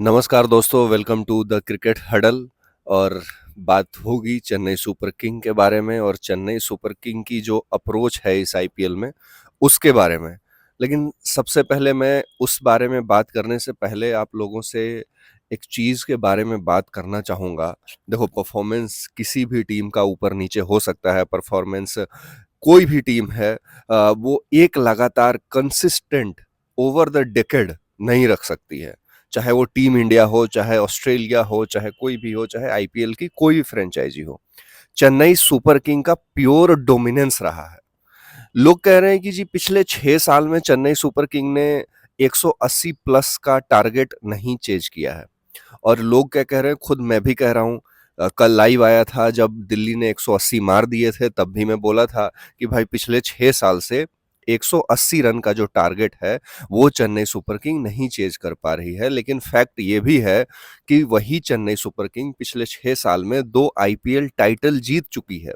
नमस्कार दोस्तों, welcome to the cricket huddle. और बात होगी चेन्नई सुपर किंग के बारे में और चेन्नई सुपर किंग की जो अप्रोच है इस आईपीएल में उसके बारे में। लेकिन सबसे पहले मैं उस बारे में बात करने से पहले आप लोगों से एक चीज़ के बारे में बात करना चाहूँगा। देखो, परफॉर्मेंस किसी भी टीम का ऊपर नीचे हो सकता है। परफॉर्मेंस कोई भी टीम है वो एक लगातार कंसिस्टेंट ओवर द डेकेड नहीं रख सकती है। चाहे वो टीम इंडिया हो, चाहे ऑस्ट्रेलिया हो, चाहे कोई भी हो, चाहे आईपीएल की कोई भी फ्रेंचाइजी हो। चेन्नई सुपर किंग का प्योर डोमिनेंस रहा है। लोग कह रहे हैं कि जी पिछले 6 साल में चेन्नई सुपर किंग ने 180 प्लस का टारगेट नहीं चेज किया है। और लोग क्या कह रहे हैं, खुद मैं भी कह रहा हूँ। कल लाइव आया था जब दिल्ली ने 180 मार दिए थे, तब भी मैं बोला था कि भाई पिछले 6 साल से 180 रन का जो टारगेट है वो चेन्नई सुपर किंग नहीं चेज कर पा रही है। लेकिन फैक्ट ये भी है कि वही चेन्नई सुपर किंग पिछले 6 साल में 2 आईपीएल टाइटल जीत चुकी है।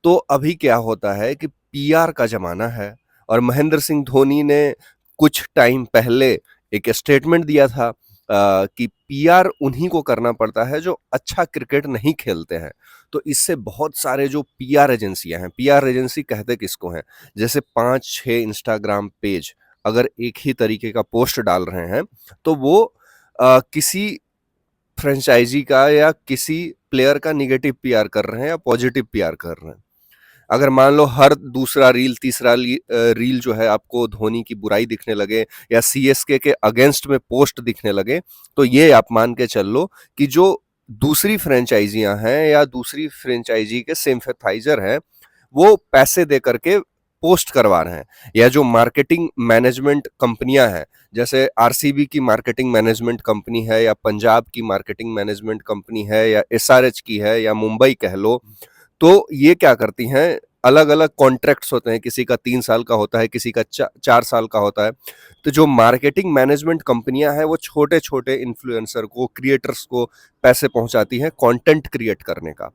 तो अभी क्या होता है कि पीआर का जमाना है। और महेंद्र सिंह धोनी ने कुछ टाइम पहले एक स्टेटमेंट दिया था कि पीआर उन्हीं को करना पड़ता है जो अच्छा क्रिकेट नहीं खेलते हैं। तो इससे बहुत सारे जो पीआर एजेंसियां हैं, पीआर एजेंसी कहते किसको हैं, जैसे 5-6 इंस्टाग्राम पेज अगर एक ही तरीके का पोस्ट डाल रहे हैं तो वो किसी फ्रेंचाइजी का या किसी प्लेयर का निगेटिव पीआर कर रहे हैं या पॉजिटिव पीआर कर रहे हैं। अगर मान लो हर दूसरा रील तीसरा रील जो है आपको धोनी की बुराई दिखने लगे या सीएसके के अगेंस्ट में पोस्ट दिखने लगे, तो ये आप मान के चल लो कि जो दूसरी फ्रेंचाइजियां हैं या दूसरी फ्रेंचाइजी के सिंपैथाइजर हैं वो पैसे दे करके पोस्ट करवा रहे हैं। या जो मार्केटिंग मैनेजमेंट कंपनियां हैं, जैसे आरसीबी की मार्केटिंग मैनेजमेंट कंपनी है या पंजाब की मार्केटिंग मैनेजमेंट कंपनी है या एसआरएच की है या मुंबई कह लो, तो ये क्या करती हैं, अलग अलग कॉन्ट्रैक्ट्स होते हैं, किसी का 3 साल का होता है, किसी का 4 साल का होता है। तो जो मार्केटिंग मैनेजमेंट कंपनियां हैं वो छोटे छोटे इन्फ्लुएंसर को, क्रिएटर्स को पैसे पहुंचाती हैं कंटेंट क्रिएट करने का।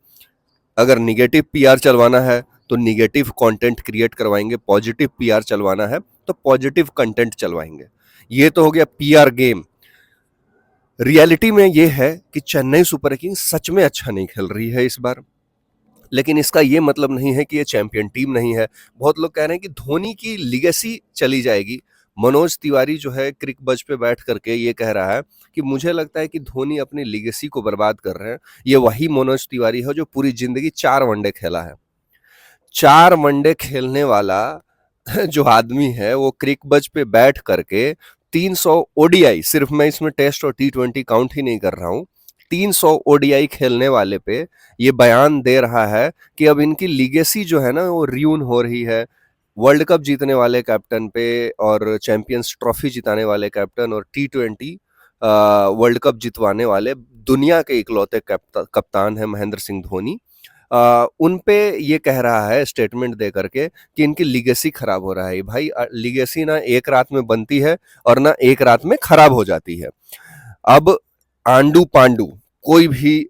अगर निगेटिव पीआर चलवाना है तो निगेटिव कंटेंट क्रिएट करवाएंगे, पॉजिटिव पीआर चलवाना है तो पॉजिटिव कंटेंट चलवाएंगे। ये तो हो गया पीआर गेम। रियलिटी में ये है कि चेन्नई सुपर किंग्स सच में अच्छा नहीं खेल रही है इस बार। लेकिन इसका ये मतलब नहीं है कि ये चैंपियन टीम नहीं है। बहुत लोग कह रहे हैं कि धोनी की लीगेसी चली जाएगी। मनोज तिवारी जो है क्रिक बज पे बैठ करके ये कह रहा है कि मुझे लगता है कि धोनी अपनी लीगेसी को बर्बाद कर रहे हैं। ये वही मनोज तिवारी है जो पूरी जिंदगी 4 वनडे खेला है। 4 वनडे खेलने वाला जो आदमी है वो क्रिक बज पे बैठ करके 300 ओडीआई, सिर्फ मैं इसमें टेस्ट और T20 काउंट ही नहीं कर रहा हूं, 300 ओडीआई खेलने वाले पे ये बयान दे रहा है कि अब इनकी लीगेसी जो है ना वो रियून हो रही है। वर्ल्ड कप जीतने वाले कैप्टन पे और चैंपियंस ट्रॉफी जिताने वाले कैप्टन और T20 वर्ल्ड कप जितवाने वाले दुनिया के इकलौते कप्तान है महेंद्र सिंह धोनी। उन पे ये कह रहा है स्टेटमेंट दे करके कि इनकी लीगेसी खराब हो रहा है। भाई, लीगेसी ना एक रात में बनती है और ना एक रात में खराब हो जाती है। अब आंडू पांडू कोई भी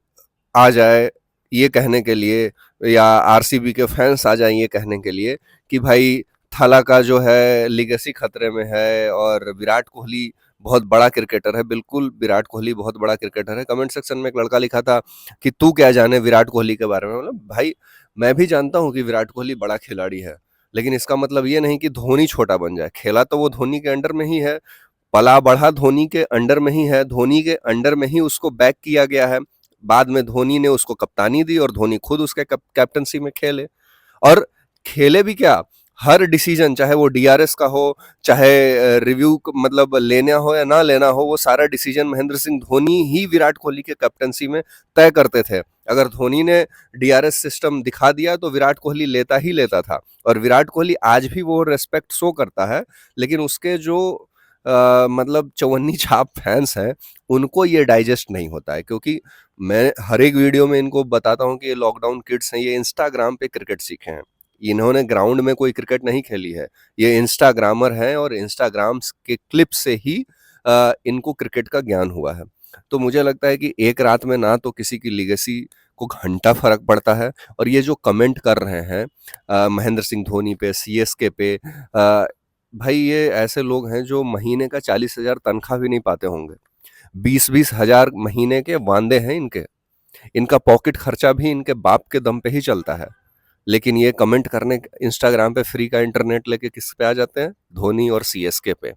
आ जाए ये कहने के लिए, या आरसीबी के फैंस आ जाए ये कहने के लिए कि भाई थाला का जो है लीगेसी खतरे में है और विराट कोहली बहुत बड़ा क्रिकेटर है। बिल्कुल, विराट कोहली बहुत बड़ा क्रिकेटर है। कमेंट सेक्शन में एक लड़का लिखा था कि तू क्या जाने विराट कोहली के बारे में। मतलब भाई, मैं भी जानता हूं कि विराट कोहली बड़ा खिलाड़ी है, लेकिन इसका मतलब ये नहीं कि धोनी छोटा बन जाए। खेला तो वो धोनी के अंडर में ही है, पला बढ़ा धोनी के अंडर में ही है, धोनी के अंडर में ही उसको बैक किया गया है। बाद में धोनी ने उसको कप्तानी दी और धोनी खुद उसके कैप्टनसी में खेले। और खेले भी क्या, हर डिसीजन, चाहे वो डीआरएस का हो, चाहे रिव्यू मतलब लेना हो या ना लेना हो, वो सारा डिसीजन महेंद्र सिंह धोनी ही विराट कोहली के कैप्टनसी में तय करते थे। अगर धोनी ने डीआरएस सिस्टम दिखा दिया तो विराट कोहली लेता ही लेता था। और विराट कोहली आज भी वो रेस्पेक्ट शो करता है। लेकिन उसके जो मतलब चवन्नी छाप फैंस हैं उनको ये डाइजेस्ट नहीं होता है, क्योंकि मैं हर एक वीडियो में इनको बताता हूँ कि ये लॉकडाउन किड्स हैं, ये इंस्टाग्राम पे क्रिकेट सीखे हैं। इन्होंने ग्राउंड में कोई क्रिकेट नहीं खेली है, ये इंस्टाग्रामर हैं और इंस्टाग्राम के क्लिप से ही इनको क्रिकेट का ज्ञान हुआ है। तो मुझे लगता है कि एक रात में ना तो किसी की लीगेसी को घंटा फर्क पड़ता है। और ये जो कमेंट कर रहे हैं महेंद्र सिंह धोनी पे, सीएसके पे, भाई ये ऐसे लोग हैं जो महीने का 40,000 तनख्वाह भी नहीं पाते होंगे। 20-20 हजार महीने के वांदे हैं इनके। इनका पॉकेट खर्चा भी इनके बाप के दम पे ही चलता है। लेकिन ये कमेंट करने इंस्टाग्राम पे फ्री का इंटरनेट लेके किस पे आ जाते हैं? धोनी और सीएसके पे।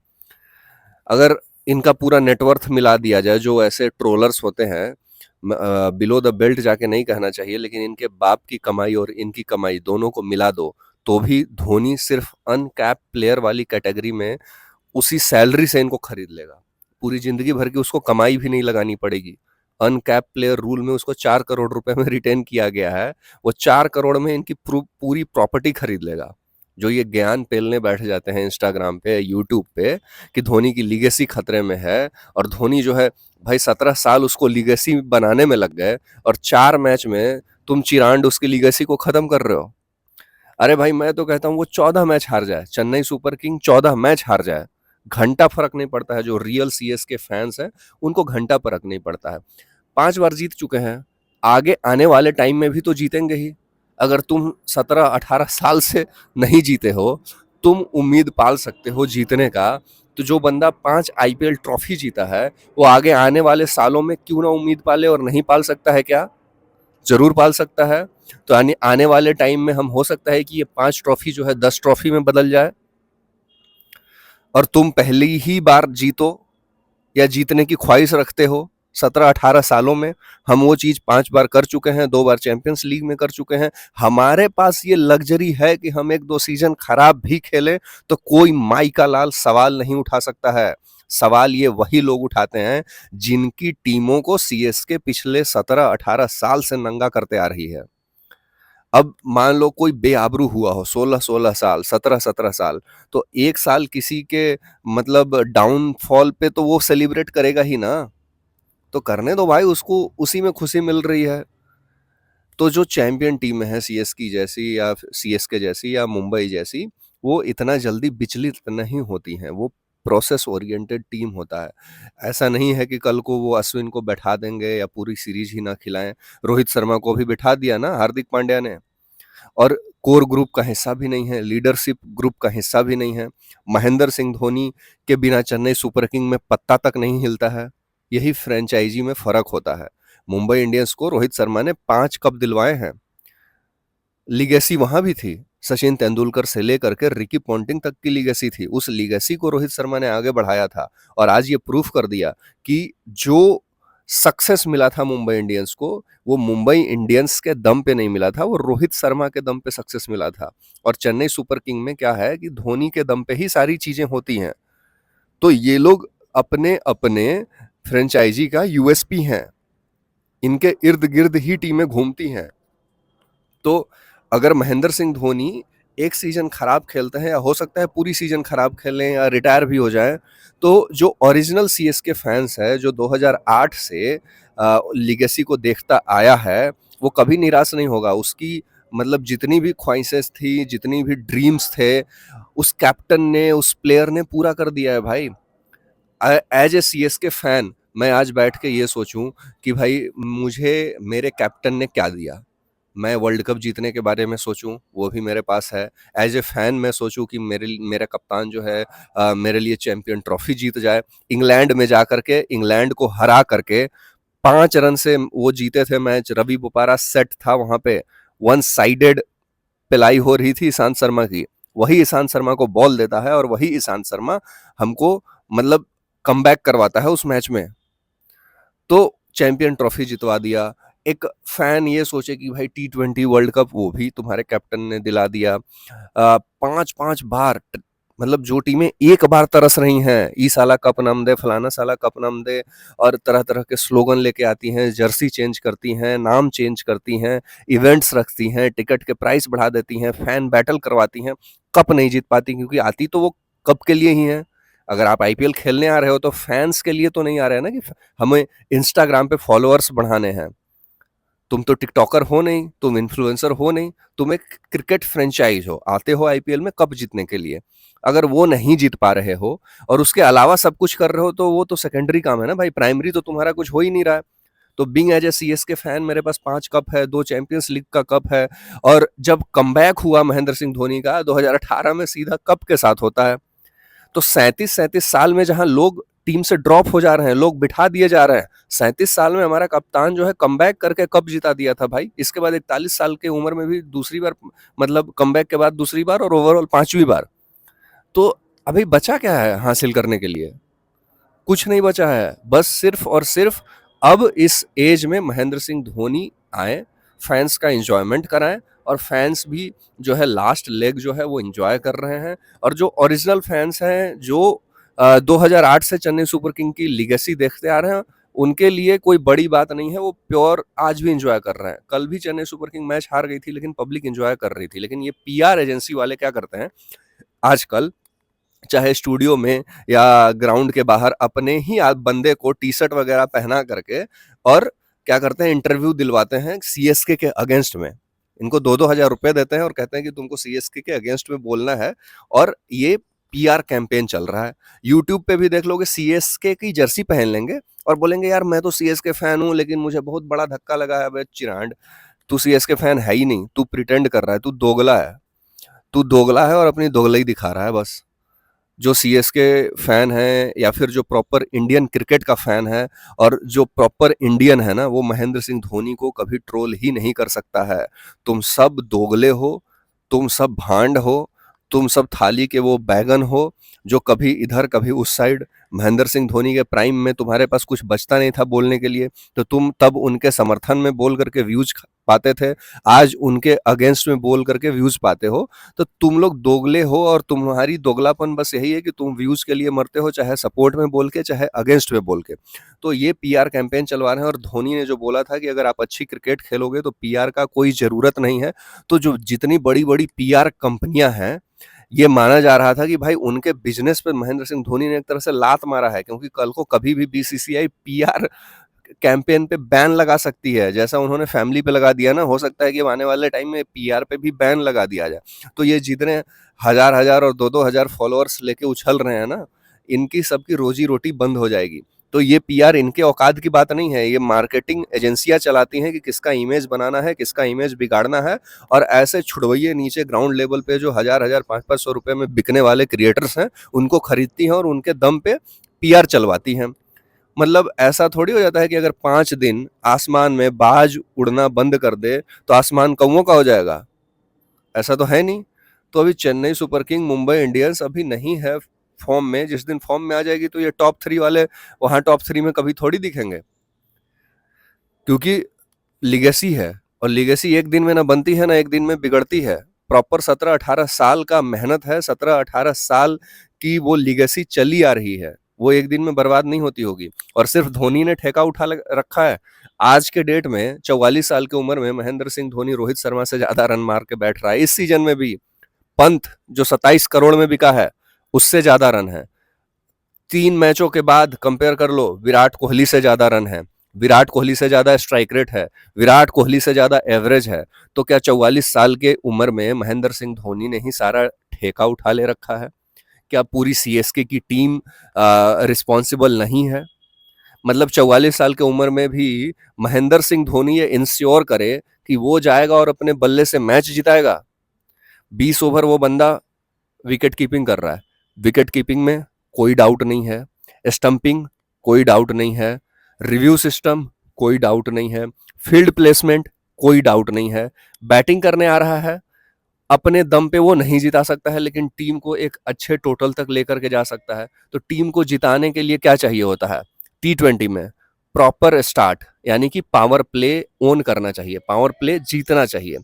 अगर इनका पूरा नेटवर्थ मिला दिया जाए, जो ऐसे ट्रोलर्स होते हैं, बिलो द बेल्ट जाके नहीं कहना चाहिए, लेकिन इनके बाप की कमाई और इनकी कमाई दोनों को मिला दो, तो भी धोनी सिर्फ अनकैप प्लेयर वाली कैटेगरी में उसी सैलरी से इनको खरीद लेगा। पूरी जिंदगी भर की उसको कमाई भी नहीं लगानी पड़ेगी। अनकैप प्लेयर रूल में उसको 4 करोड़ रुपए में रिटेन किया गया है। वो 4 करोड़ में इनकी पूरी प्रॉपर्टी खरीद लेगा। जो ये ज्ञान पेलने बैठ जाते हैं इंस्टाग्राम पे, यूट्यूब पे, कि धोनी की लीगेसी खतरे में है, और धोनी जो है भाई 17 साल उसको लीगेसी बनाने में लग गए, और 4 मैच में तुम चिरांड उसकी लीगेसी को खत्म कर रहे हो। अरे भाई, मैं तो कहता हूँ वो 14 मैच हार जाए, चेन्नई सुपर किंग 14 मैच हार जाए, घंटा फर्क नहीं पड़ता है। जो रियल सीएसके फैंस हैं उनको घंटा फर्क नहीं पड़ता है। 5 बार जीत चुके हैं, आगे आने वाले टाइम में भी तो जीतेंगे ही। अगर तुम 17-18 साल से नहीं जीते हो, तुम उम्मीद पाल सकते हो जीतने का, तो जो बंदा 5 आईपीएल ट्रॉफी जीता है, वो आगे आने वाले सालों में क्यों ना उम्मीद पाले? और नहीं पाल सकता है क्या? जरूर पाल सकता है। तो आने वाले टाइम में हम हो सकता है कि ये 5 ट्रॉफी जो है 10 ट्रॉफी में बदल जाए, और तुम पहली ही बार जीतो या जीतने की ख्वाहिश रखते हो। 17-18 सालों में हम वो चीज 5 बार कर चुके हैं, 2 बार चैंपियंस लीग में कर चुके हैं। हमारे पास ये लग्जरी है कि हम 1-2 सीजन खराब भी खेले तो कोई माई का लाल सवाल नहीं उठा सकता है। सवाल ये वही लोग उठाते हैं जिनकी टीमों को सीएसके पिछले 17-18 साल से नंगा करते आ रही है। अब मान लो कोई बेआबरू हुआ हो 16-16 साल, 17-17 साल, तो 1 साल किसी के मतलब डाउनफॉल पे तो वो सेलिब्रेट करेगा ही ना। तो करने दो भाई उसको, उसी में खुशी मिल रही है। तो जो चैंपियन टीम है सीएसके जैसी या सीएसके जैसी या मुंबई जैसी, वो इतना जल्दी विचलित नहीं होती हैं। वो प्रोसेस ओरिएंटेड टीम होता है। ऐसा नहीं है कि कल को वो अश्विन को बैठा देंगे या पूरी सीरीज ही ना खिलाएं। रोहित शर्मा को भी बिठा दिया ना हार्दिक पांड्या ने, और कोर ग्रुप का हिस्सा भी नहीं है, लीडरशिप ग्रुप का हिस्सा भी नहीं है। महेंद्र सिंह धोनी के बिना चेन्नई सुपर किंग में पत्ता तक नहीं हिलता है। यही फ्रेंचाइजी में फर्क होता है। मुंबई इंडियंस को रोहित शर्मा ने 5 कप दिलवाए हैं। लीगेसी वहां भी थी, सचिन तेंदुलकर से लेकर के रिकी पॉन्टिंग तक की लीगेसी थी। उस लीगेसी को रोहित शर्मा ने आगे बढ़ाया था, और आज ये प्रूफ कर दिया कि जो सक्सेस मिला था मुंबई इंडियंस को, वो मुंबई इंडियंस के दम पे नहीं मिला था, वो रोहित शर्मा के दम पे सक्सेस मिला था। और चेन्नई सुपर किंग में क्या है कि धोनी के दम पे ही सारी चीजें होती हैं। तो ये लोग अपने अपने फ्रेंचाइजी का यूएसपी हैं, इनके इर्द गिर्द ही टीमें घूमती हैं। तो अगर महेंद्र सिंह धोनी एक सीजन खराब खेलते हैं, या हो सकता है पूरी सीजन खराब खेलें या रिटायर भी हो जाए, तो जो ओरिजिनल सीएसके फैंस है, जो 2008 से लीगेसी को देखता आया है, वो कभी निराश नहीं होगा। उसकी मतलब जितनी भी ख्वाहिशें थी, जितनी भी ड्रीम्स थे, उस कैप्टन ने, उस प्लेयर ने पूरा कर दिया है भाई। एज ए सीएसके फैन मैं आज बैठ के ये सोचूं कि भाई मुझे मेरे कैप्टन ने क्या दिया। मैं वर्ल्ड कप जीतने के बारे में सोचूं, वो भी मेरे पास है। एज ए फैन मैं सोचूं कि मेरा कप्तान जो है मेरे लिए चैंपियन ट्रॉफी जीत जाए। इंग्लैंड में जा करके इंग्लैंड को हरा करके 5 रन से वो जीते थे मैच। रवि बोपारा सेट था वहां पे, वन साइडेड पिलाई हो रही थी ईशांत शर्मा की। वही ईशांत शर्मा को बॉल देता है, और वही ईशांत शर्मा हमको मतलब कमबैक करवाता है उस मैच में, तो चैंपियन ट्रॉफी जितवा दिया। एक फैन ये सोचे कि भाई T20 वर्ल्ड कप वो भी तुम्हारे कैप्टन ने दिला दिया। 5-5 बार, मतलब जो टीमें एक बार तरस रही हैं, ई साला कप नाम दे, फलाना साला कप नाम दे, और तरह तरह के स्लोगन लेके आती हैं, जर्सी चेंज करती हैं, नाम चेंज करती हैं, इवेंट्स रखती हैं, टिकट के प्राइस बढ़ा देती हैं, फैन बैटल करवाती हैं, कप नहीं जीत पाती, क्योंकि आती तो वो कप के लिए ही है। अगर आप आईपीएल खेलने आ रहे हो तो फैंस के लिए तो नहीं आ रहे हैं ना, कि हमें इंस्टाग्राम पे फॉलोअर्स बढ़ाने हैं। तुम तो टिकटॉकर हो नहीं, तुम इन्फ्लुएंसर हो नहीं, तुम एक क्रिकेट फ्रेंचाइज हो, आते हो आईपीएल में कप जीतने के लिए। अगर वो नहीं जीत पा रहे हो और उसके अलावा सब कुछ कर रहे हो, तो वो तो सेकेंडरी काम है ना भाई, प्राइमरी तो तुम्हारा कुछ हो ही नहीं रहा है। तो being as a CSK fan मेरे पास 5 कप है, 2 चैंपियंस लीग का कप है, और जब कमबैक हुआ महेंद्र सिंह धोनी का 2018 में, सीधा कप के साथ होता है। तो 37-37 साल में जहां लोग टीम से ड्रॉप हो जा रहे हैं, लोग बिठा दिए जा रहे हैं। 37 साल में हमारा कप्तान जो है कमबैक करके कप जिता दिया था भाई। इसके बाद 41 साल की उम्र में भी दूसरी बार, मतलब कमबैक के बाद दूसरी बार और ओवरऑल 5वीं बार। तो अभी बचा क्या है हासिल करने के लिए? कुछ नहीं बचा है। बस सिर्फ और सिर्फ अब इस एज में महेंद्र सिंह धोनी आए, फैंस का एंजॉयमेंट कराएं, और फैंस भी जो है लास्ट लेग जो है वो एंजॉय कर रहे हैं। और जो ओरिजिनल फैंस हैं, जो 2008 से चेन्नई सुपर किंग की लीगेसी देखते आ रहे हैं, उनके लिए कोई बड़ी बात नहीं है। वो प्योर आज भी एंजॉय कर रहे हैं। कल भी चेन्नई सुपर किंग मैच हार गई थी, लेकिन पब्लिक एंजॉय कर रही थी। लेकिन ये पीआर एजेंसी वाले क्या करते हैं आजकल, चाहे स्टूडियो में या ग्राउंड के बाहर, अपने ही बंदे को टी शर्ट वगैरह पहना करके और क्या करते हैं, इंटरव्यू दिलवाते हैं सीएसके के अगेंस्ट में। इनको 2-2 हजार रुपए देते हैं और कहते हैं कि तुमको सीएसके के अगेंस्ट में बोलना है, और ये पीआर कैंपेन चल रहा है। यूट्यूब पे भी देख लोगे, सीएसके की जर्सी पहन लेंगे और बोलेंगे यार मैं तो सीएसके फैन हूं, लेकिन मुझे बहुत बड़ा धक्का लगा है। चिरांड, तू सीएसके फैन है ही नहीं, तू प्रिटेंड कर रहा है, तू दोगला है। तू दोगला है और अपनी दोगलाई दिखा रहा है बस। जो सीएसके फैन है या फिर जो प्रॉपर इंडियन क्रिकेट का फैन है और जो प्रॉपर इंडियन है ना, वो महेंद्र सिंह धोनी को कभी ट्रोल ही नहीं कर सकता है। तुम सब दोगले हो, तुम सब भांड हो, तुम सब थाली के वो बैगन हो जो कभी इधर कभी उस साइड। महेंद्र सिंह धोनी के प्राइम में तुम्हारे पास कुछ बचता नहीं था बोलने के लिए, तो तुम तब उनके समर्थन में बोल करके व्यूज पाते थे। आज उनके अगेंस्ट में बोल करके व्यूज पाते हो। तो तुम लोग दोगले हो, और तुम्हारी दोगलापन बस यही है कि तुम व्यूज के लिए मरते हो, चाहे सपोर्ट में बोल के चाहे अगेंस्ट में बोल के। तो ये पीआर कैंपेन चलवा रहे हैं। और धोनी ने जो बोला था कि अगर आप अच्छी क्रिकेट खेलोगे तो पीआर का कोई जरूरत नहीं है, तो जो जितनी बड़ी बड़ी पीआर कंपनियां हैं, ये माना जा रहा था कि भाई उनके बिजनेस पे महेंद्र सिंह धोनी ने एक तरह से लात मारा है, क्योंकि कल को कभी भी बीसीसीआई पीआर कैंपेन पे बैन लगा सकती है। जैसा उन्होंने फैमिली पे लगा दिया ना, हो सकता है कि आने वाले टाइम में पीआर पे भी बैन लगा दिया जाए। तो ये जितने हजार हजार और 2-2 हजार फॉलोअर्स लेके उछल रहे हैं ना, इनकी सबकी रोजी रोटी बंद हो जाएगी। तो ये पीआर इनके औकात की बात नहीं है। ये मार्केटिंग एजेंसियां चलाती हैं कि किसका इमेज बनाना है, किसका इमेज बिगाड़ना है। और ऐसे छुड़वैये नीचे ग्राउंड लेवल पे जो हजार हजार 500-500 रुपए में बिकने वाले क्रिएटर्स हैं, उनको खरीदती हैं और उनके दम पे पीआर चलवाती हैं। मतलब ऐसा थोड़ी हो जाता है कि अगर 5 दिन आसमान में बाज उड़ना बंद कर दे तो आसमान कौवों का हो जाएगा। ऐसा तो है नहीं। तो अभी Chennai super king, Mumbai Indians अभी नहीं है फॉर्म में। जिस दिन फॉर्म में आ जाएगी तो ये टॉप 3 वाले वहां टॉप 3 में कभी थोड़ी दिखेंगे, क्योंकि लीगेसी है। और लीगेसी एक दिन में ना बनती है ना एक दिन में बिगड़ती है। प्रॉपर 17-18 साल का मेहनत है, 17-18 साल की वो लीगेसी चली आ रही है, वो एक दिन में बर्बाद नहीं होती होगी। और सिर्फ धोनी ने ठेका उठा रखा है। आज के डेट में 44 साल की उम्र में महेंद्र सिंह धोनी रोहित शर्मा से ज्यादा रन मार के बैठ रहा है। इस सीजन में भी पंत जो 27 करोड़ में बिका है, उससे ज्यादा रन है। 3 मैचों के बाद कंपेयर कर लो, विराट कोहली से ज्यादा रन है, विराट कोहली से ज्यादा स्ट्राइक रेट है, विराट कोहली से ज्यादा एवरेज है। तो क्या 44 साल के उम्र में महेंद्र सिंह धोनी ने ही सारा ठेका उठा ले रखा है? क्या पूरी सीएसके की टीम रिस्पॉन्सिबल नहीं है? मतलब 44 साल की उम्र में भी महेंद्र सिंह धोनी ये इंश्योर करे कि वो जाएगा और अपने बल्ले से मैच जिताएगा। 20 ओवर वो बंदा विकेट कीपिंग कर रहा है। विकेट कीपिंग में कोई डाउट नहीं है, स्टंपिंग कोई डाउट नहीं है, रिव्यू सिस्टम कोई डाउट नहीं है, फील्ड प्लेसमेंट कोई डाउट नहीं है। बैटिंग करने आ रहा है, अपने दम पे वो नहीं जिता सकता है, लेकिन टीम को एक अच्छे टोटल तक लेकर के जा सकता है। तो टीम को जिताने के लिए क्या चाहिए होता है T20 में? प्रॉपर स्टार्ट, यानी कि पावर प्ले ओन करना चाहिए, पावर प्ले जीतना चाहिए।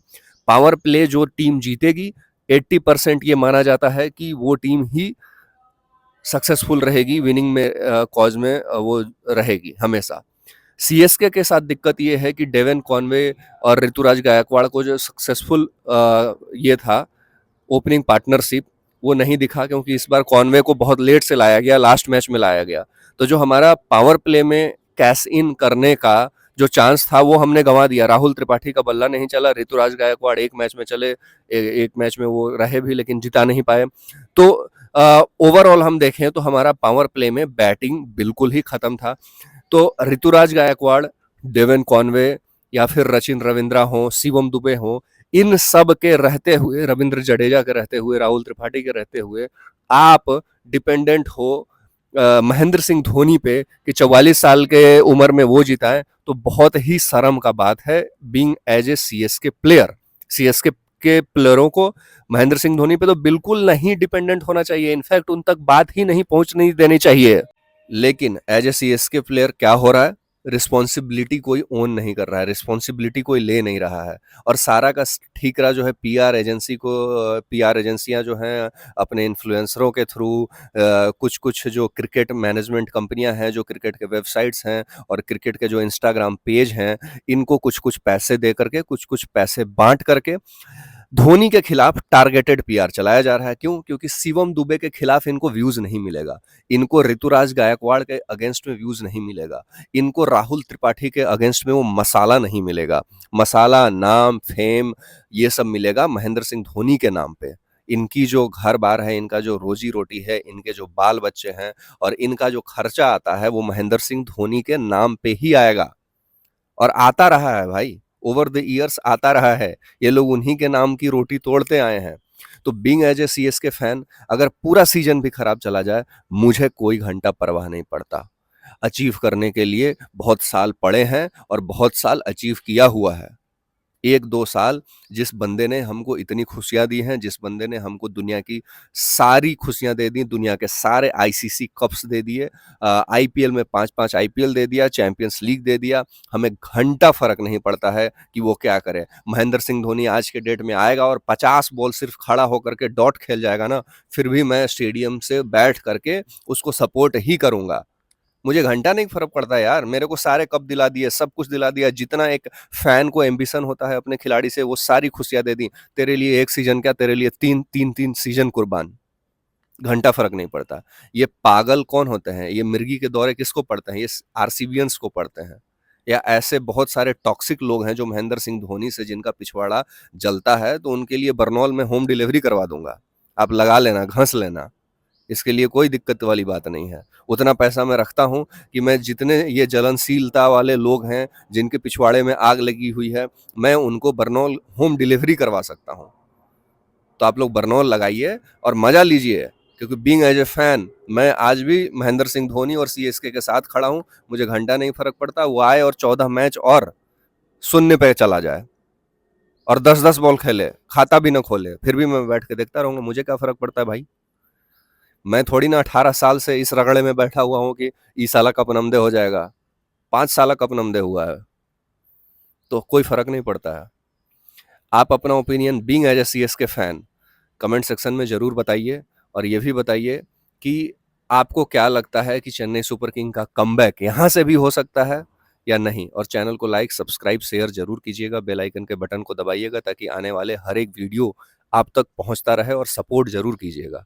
पावर प्ले जो टीम जीतेगी, 80% ये माना जाता है कि वो टीम ही सक्सेसफुल रहेगी, विनिंग में कॉज में वो रहेगी हमेशा। सीएसके के साथ दिक्कत ये है कि डेवन कॉनवे और ऋतुराज गायकवाड़ को जो सक्सेसफुल ये था ओपनिंग पार्टनरशिप, वो नहीं दिखा, क्योंकि इस बार कॉनवे को बहुत लेट से लाया गया, लास्ट मैच में लाया गया। तो जो हमारा पावर प्ले में कैश इन करने का जो चांस था वो हमने गंवा दिया। राहुल त्रिपाठी का बल्ला नहीं चला, ऋतुराज गायकवाड़ एक मैच में चले, एक मैच में वो रहे भी लेकिन जिता नहीं पाए। तो ओवरऑल हम देखें तो हमारा पावर प्ले में बैटिंग बिल्कुल ही खत्म था। तो ऋतुराज गायकवाड़, डेवन कॉनवे या फिर रचिन रविंद्रा हो, शिवम दुबे हो, इन सब के रहते हुए, रविंद्र जडेजा के रहते हुए, राहुल त्रिपाठी के रहते हुए आप डिपेंडेंट हो महेंद्र सिंह धोनी पे कि 44 साल के उम्र में वो जीता है, तो बहुत ही शर्म का बात है being as a CSK player. CSK के प्लेयरों को महेंद्र सिंह धोनी पे तो बिल्कुल नहीं डिपेंडेंट होना चाहिए, इनफैक्ट उन तक बात ही नहीं पहुंचने देनी चाहिए। लेकिन एज ए सीएसके प्लेयर क्या हो रहा है, रिस्पॉन्सिबिलिटी कोई ओन नहीं कर रहा है, रिस्पॉन्सिबिलिटी कोई ले नहीं रहा है, और सारा का ठीकरा जो है पीआर एजेंसी को, पीआर एजेंसियां जो हैं अपने इन्फ्लुएंसरों के थ्रू, कुछ कुछ जो क्रिकेट मैनेजमेंट कंपनियां हैं, जो क्रिकेट के वेबसाइट्स हैं और क्रिकेट के जो इंस्टाग्राम पेज हैं, इनको कुछ कुछ पैसे दे करके, कुछ कुछ पैसे बांट करके धोनी के खिलाफ टारगेटेड पीआर चलाया जा रहा है। क्यों? क्योंकि शिवम दुबे के खिलाफ इनको व्यूज नहीं मिलेगा, इनको ऋतुराज गायकवाड़ के अगेंस्ट में व्यूज नहीं मिलेगा, इनको राहुल त्रिपाठी के अगेंस्ट में वो मसाला नहीं मिलेगा। मसाला, नाम, फेम, ये सब मिलेगा महेंद्र सिंह धोनी के नाम पे। इनकी जो घर बार है, इनका जो रोजी रोटी है, इनके जो बाल बच्चे हैं और इनका जो खर्चा आता है, वो महेंद्र सिंह धोनी के नाम पे ही आएगा, और आता रहा है भाई, ओवर द ईयर्स आता रहा है। ये लोग उन्हीं के नाम की रोटी तोड़ते आए हैं। तो being as a CSK fan, अगर पूरा सीजन भी खराब चला जाए, मुझे कोई घंटा परवाह नहीं पड़ता। अचीव करने के लिए बहुत साल पड़े हैं और बहुत साल अचीव किया हुआ है। 1-2 साल जिस बंदे ने हमको इतनी खुशियां दी हैं, जिस बंदे ने हमको दुनिया की सारी खुशियां दे दी, दुनिया के सारे आईसीसी कप्स दे दिए, आईपीएल में 5-5 आईपीएल दे दिया, चैंपियंस लीग दे दिया, हमें घंटा फर्क नहीं पड़ता है कि वो क्या करे। महेंद्र सिंह धोनी आज के डेट में आएगा और 50 बॉल सिर्फ खड़ा होकर के डॉट खेल जाएगा ना, फिर भी मैं स्टेडियम से बैठ करके उसको सपोर्ट ही करूंगा। मुझे घंटा नहीं फर्क पड़ता यार, मेरे को सारे कप दिला दिए, सब कुछ दिला दिया, जितना एक फैन को एम्बिशन होता है अपने खिलाड़ी से, वो सारी खुशियां दे दी। तेरे लिए एक सीजन क्या, तेरे लिए तीन सीजन कुर्बान, घंटा फर्क नहीं पड़ता। ये पागल कौन होते हैं, ये मिर्गी के दौरे किसको पड़ते हैं, ये आरसीबियंस को पड़ते हैं, या ऐसे बहुत सारे टॉक्सिक लोग हैं जो महेंद्र सिंह धोनी से जिनका पिछवाड़ा जलता है, तो उनके लिए बरनौल में होम डिलीवरी करवा दूंगा, आप लगा लेना, घस लेना, इसके लिए कोई दिक्कत वाली बात नहीं है। उतना पैसा मैं रखता हूँ कि मैं जितने ये जलनशीलता वाले लोग हैं, जिनके पिछवाड़े में आग लगी हुई है, मैं उनको बरनौल होम डिलीवरी करवा सकता हूँ। तो आप लोग बरनौल लगाइए और मजा लीजिए, क्योंकि बीइंग एज ए फैन मैं आज भी महेंद्र सिंह धोनी और सीएसके के साथ खड़ा हूँ। मुझे घंटा नहीं फर्क पड़ता, वो आए और 14 मैच और शून्य पे चला जाए और 10-10 बॉल खेले, खाता भी ना खोले, फिर भी मैं बैठ के देखता रहूंगा, मुझे क्या फर्क पड़ता है भाई। मैं थोड़ी ना 18 साल से इस रगड़े में बैठा हुआ हूँ कि ई साला कप नमदे हो जाएगा, 5 साल कप नमदे हुआ है, तो कोई फर्क नहीं पड़ता है। आप अपना opinion being as a CSK fan comment section में जरूर बताइए, और ये भी बताइए कि आपको क्या लगता है कि चेन्नई सुपर किंग का कमबैक यहाँ से भी हो सकता है या नहीं। और चैनल को लाइक, सब्सक्राइब, शेयर जरूर कीजिएगा, बेल आइकन के बटन को दबाइएगा ताकि आने वाले हर एक वीडियो आप तक पहुंचता रहे, और सपोर्ट जरूर कीजिएगा।